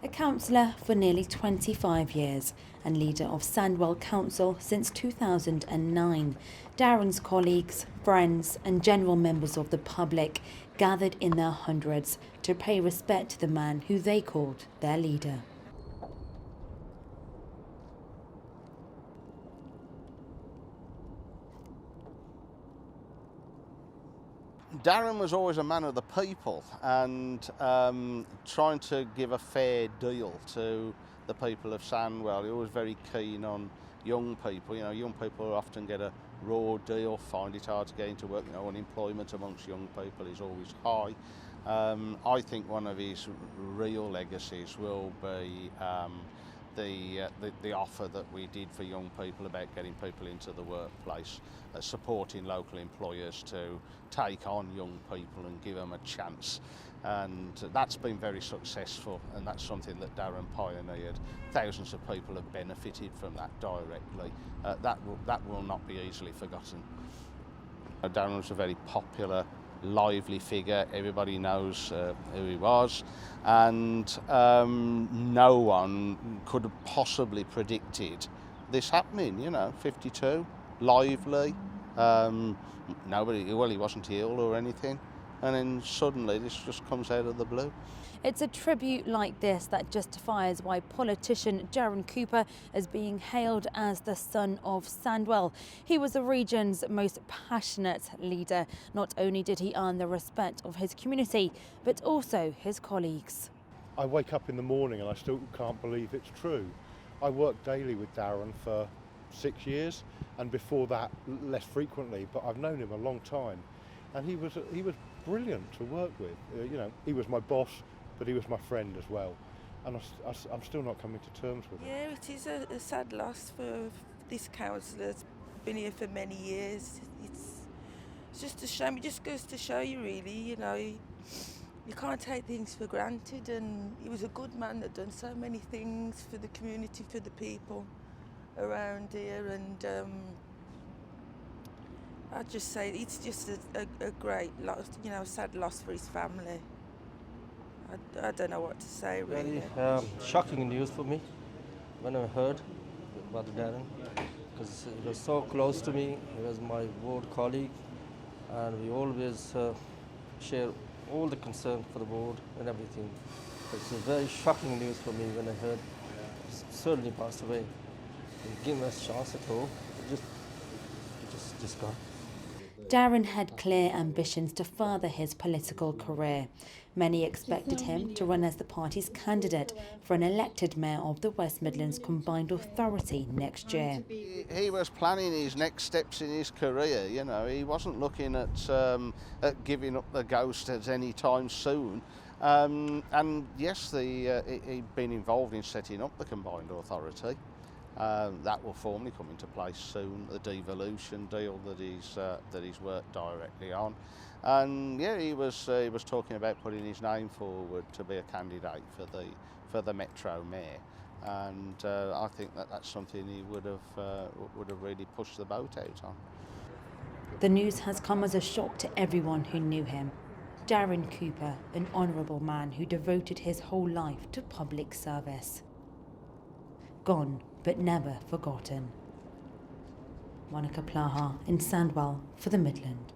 A councillor for nearly 25 years and leader of Sandwell Council since 2009, Darren's colleagues, friends and general members of the public gathered in their hundreds to pay respect to the man who they called their leader. Darren was always a man of the people and trying to give a fair deal to the people of Sandwell. He was very keen on young people. You know, young people often get a raw deal, find it hard to get into work. You know, unemployment amongst young people is always high. I think one of his real legacies will be the offer that we did for young people about getting people into the workplace, supporting local employers to take on young people and give them a chance. And that's been very successful, and that's something that Darren pioneered. Thousands of people have benefited from that directly. That will not be easily forgotten. Darren was a very popular, lively figure. Everybody knows who he was, and no one could have possibly predicted this happening. You know, 52, lively, he wasn't ill or anything, and then suddenly this just comes out of the blue. It's a tribute like this that justifies why politician Darren Cooper is being hailed as the son of Sandwell. He was the region's most passionate leader. Not only did he earn the respect of his community, but also his colleagues. I wake up in the morning and I still can't believe it's true. I worked daily with Darren for 6 years, and before that less frequently, but I've known him a long time, and he was brilliant to work with. You know, he was my boss, but he was my friend as well, and I'm still not coming to terms with it. Yeah, it is a sad loss for this councillor. It's been here for many years. It's just a shame. It just goes to show you, really, you know, you can't take things for granted, and he was a good man that done so many things for the community, for the people around here, and I'd just say it's just a great loss, you know, sad loss for his family. I don't know what to say, really. Very shocking news for me when I heard about Darren, because he was so close to me. He was my ward colleague, and we always share all the concern for the ward and everything. It's a very shocking news for me when I heard he certainly passed away. He didn't give us a chance at all. Just gone. Darren had clear ambitions to further his political career. Many expected him to run as the party's candidate for an elected mayor of the West Midlands Combined Authority next year. He was planning his next steps in his career. You know, he wasn't looking at giving up the ghost at any time soon. And yes, he'd been involved in setting up the Combined Authority. That will formally come into place soon. The devolution deal that he's worked directly on, and yeah, he was talking about putting his name forward to be a candidate for the Metro Mayor, and I think that's something he would have really pushed the boat out on. The news has come as a shock to everyone who knew him. Darren Cooper, an honourable man who devoted his whole life to public service. Gone, but never forgotten. Monika Plaha in Sandwell for the Midland.